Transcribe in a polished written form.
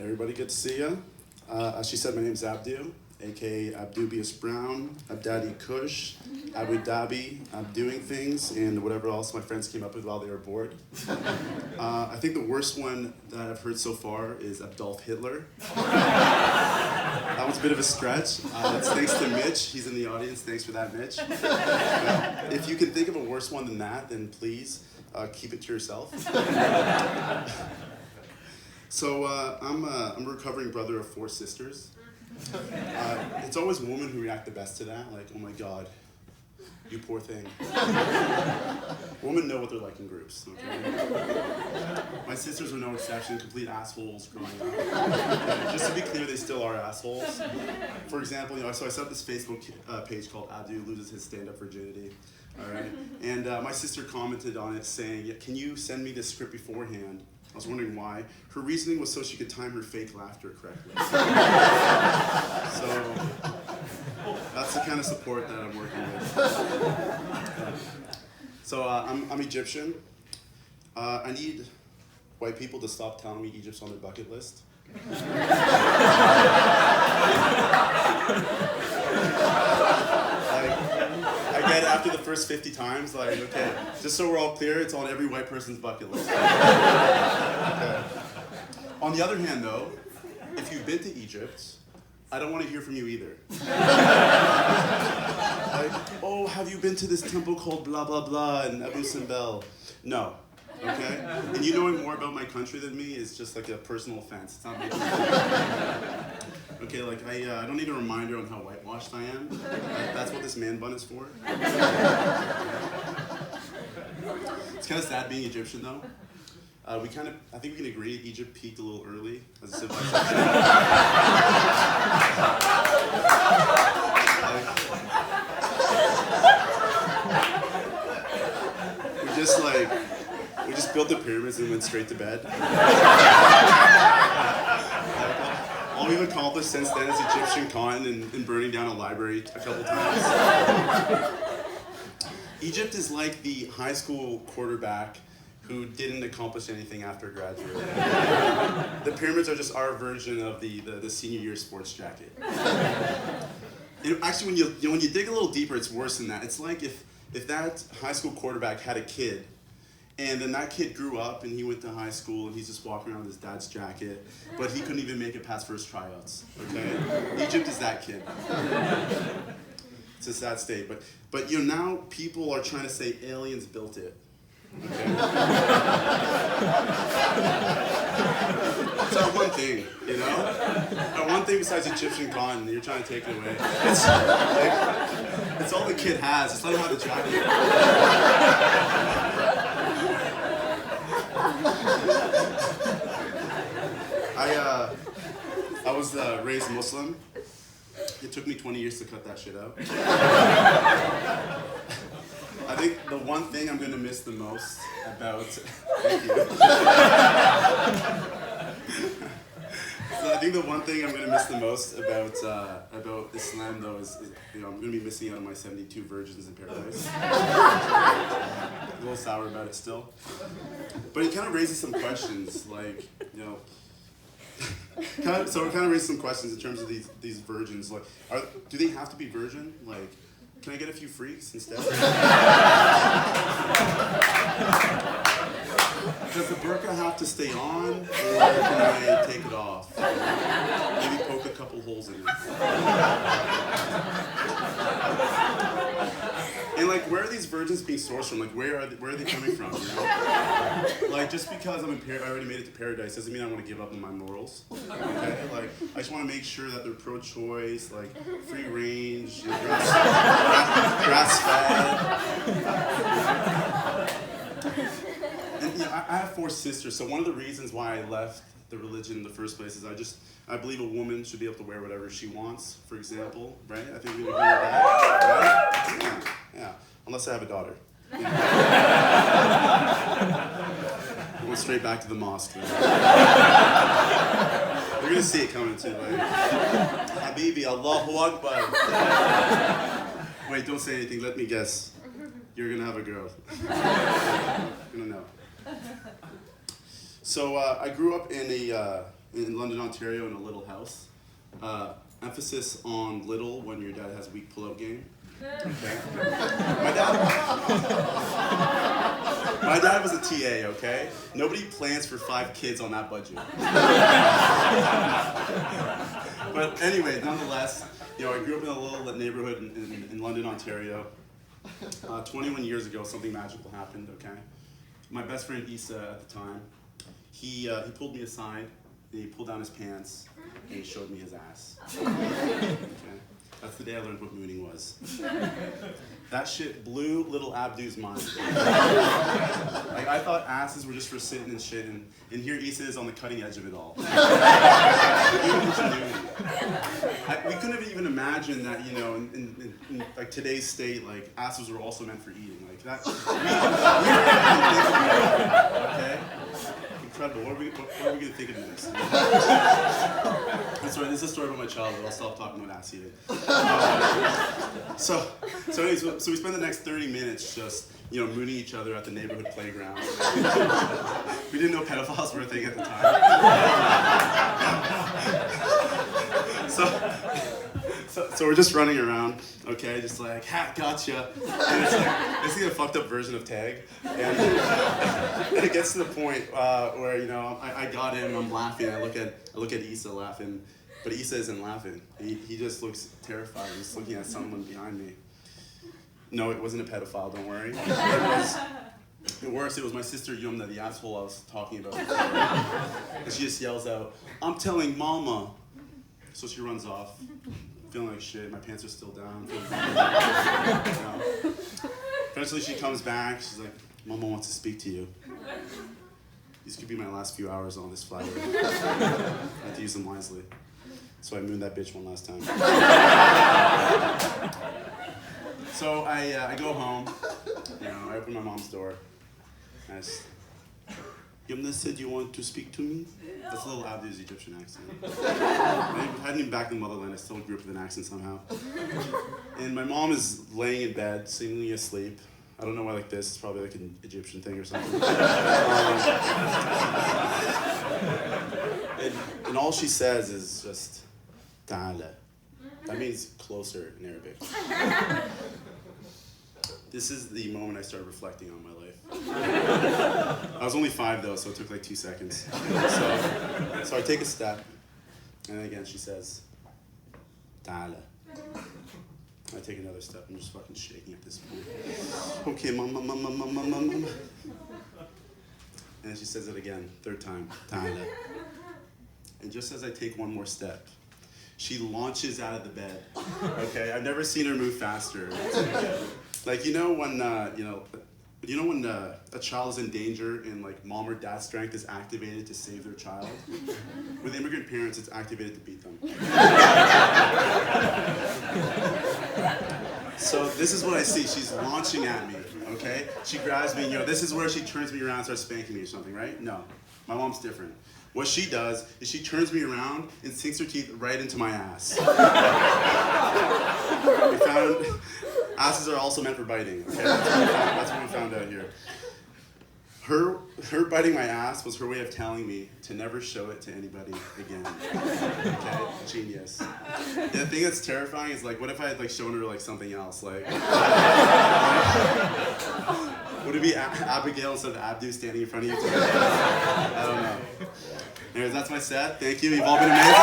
Everybody, good to see you. As she said, my name's Abdu, aka Abdubius Brown, Abdadi Kush, Abu Dhabi, Abdoingthings, and whatever else my friends came up with while they were bored. I think the worst one that I've heard so far is Adolf Hitler. That one's a bit of a stretch. It's thanks to Mitch. He's in the audience. Thanks for that, Mitch. If you can think of a worse one than that, then please keep it to yourself. So I'm a recovering brother of 4 sisters. It's always women who react the best to that, like, oh my God, you poor thing. Women know what they're like in groups, okay? My sisters were no exception, complete assholes growing up. Just to be clear, they still are assholes. For example, so I set up this Facebook page called Abdu Loses His Stand-Up Virginity, all right? And my sister commented on it saying, can you send me this script beforehand? I was wondering why. Her reasoning was so she could time her fake laughter correctly. So that's the kind of support that I'm working with. So I'm Egyptian. I need white people to stop telling me Egypt's on their bucket list. I get it after the first 50 times, like, okay, just so we're all clear, it's on every white person's bucket list. Okay. On the other hand, though, if you've been to Egypt, I don't want to hear from you either. Like, oh, have you been to this temple called blah, blah, blah in Abu Simbel? No. Okay? And you knowing more about my country than me is just like a personal offense. It's not me. Okay, like I don't need a reminder on how whitewashed I am. That's what this man bun is for. It's kind of sad being Egyptian though. I think we can agree Egypt peaked a little early as a civilization. We just built the pyramids and went straight to bed. All we've accomplished since then is Egyptian con and burning down a library a couple times. Egypt is like the high school quarterback who didn't accomplish anything after graduating. The pyramids are just our version of the senior year sports jacket. Actually, when you dig a little deeper, it's worse than that. It's like if that high school quarterback had a kid, and then that kid grew up and he went to high school and he's just walking around with his dad's jacket, but he couldn't even make it past first tryouts, okay? Egypt is that kid. It's a sad state, but now people are trying to say aliens built it, okay? It's our one thing, you know? Our one thing besides Egyptian cotton, you're trying to take it away. It's all the kid has, it's not how the jacket. I was raised Muslim. It took me 20 years to cut that shit out. I think the one thing I'm gonna miss the most about, thank you. So I think the one thing I'm gonna miss the most about Islam though is I'm gonna be missing out on my 72 virgins in paradise. A little sour about it still. But it kind of raises some questions, like, so it kind of raises some questions in terms of these virgins. Like, do they have to be virgin? Like, can I get a few freaks instead? Does the burqa have to stay on, or can I take it off? Maybe poke a couple holes in it. And like, where are these virgins being sourced from? Like, where are they coming from? You know? Like, just because I already made it to paradise doesn't mean I want to give up on my morals. Okay? Like, I just want to make sure that they're pro-choice, like free range, grass-fed. And I have 4 sisters, so one of the reasons why I left the religion in the first place is I believe a woman should be able to wear whatever she wants, for example, right? I think we would agree with that, right? Yeah. Unless I have a daughter. I went straight back to the mosque. They're gonna see it coming too, like, Habibi, Allahu Akbar. Wait, don't say anything, let me guess. You're gonna have a girl. I'm gonna know. So I grew up in in London, Ontario, in a little house. Emphasis on little when your dad has a weak pull-out game. Okay. My dad was a TA, okay? Nobody plans for 5 kids on that budget. But anyway, nonetheless, I grew up in a little neighborhood in London, Ontario. 21 years ago, something magical happened, okay? My best friend Issa at the time, he pulled me aside, and he pulled down his pants, and he showed me his ass. Okay? That's the day I learned what mooning was. That shit blew little Abdu's mind. Like, I thought asses were just for sitting and shit, and here Issa is on the cutting edge of it all. We couldn't have even imagined that, in like today's state, like asses were also meant for eating. Like that. Okay. Incredible. What are we gonna think of next? That's right. This is a story about my childhood. I'll stop talking about ass eating. So we spend the next 30 minutes just mooning each other at the neighborhood playground. We didn't know pedophiles were a thing at the time. So we're just running around, okay, just like, ha, gotcha. And it's like, basically a fucked up version of tag. And it gets to the point where, I got in, I'm laughing, I look at Issa laughing, but Issa isn't laughing. He just looks terrified, he's looking at someone behind me. No, it wasn't a pedophile, don't worry. It was my sister Yumna, the asshole I was talking about before. And she just yells out, "I'm telling mama." So she runs off, feeling like shit, my pants are still down. Eventually she comes back, she's like, "Mama wants to speak to you. These could be my last few hours on this flight. I have to use them wisely." So I mooned that bitch one last time. So I go home, I open my mom's door, and I just, "Yumna said you want to speak to me?" That's a little Abdu's Egyptian accent. I hadn't even back in the motherland, I still grew up with an accent somehow. And my mom is laying in bed, seemingly asleep. I don't know why like this, it's probably like an Egyptian thing or something. And all she says is just, "Ta'ala." That means closer in Arabic. This is the moment I started reflecting on my life. I was only 5 though, so it took like 2 seconds. So I take a step, and then again she says, "Ta'ala." I take another step, I'm just fucking shaking at this point. "Okay, mama. And then she says it again, 3rd time, "Ta'ala." And just as I take one more step, she launches out of the bed. Okay, I've never seen her move faster. Like when a child is in danger and like mom or dad's strength is activated to save their child? With immigrant parents, it's activated to beat them. So this is what I see. She's launching at me, okay? She grabs me, this is where she turns me around and starts spanking me or something, right? No, my mom's different. What she does is she turns me around and sinks her teeth right into my ass. We found asses are also meant for biting, okay? That's what we found out here. Her biting my ass was her way of telling me to never show it to anybody again. Okay? Genius. The thing that's terrifying is like, what if I had like shown her like something else? Like, would it be Abigail instead of Abdu standing in front of you today? I don't know. Anyways, that's my set. Thank you. You've all been amazing.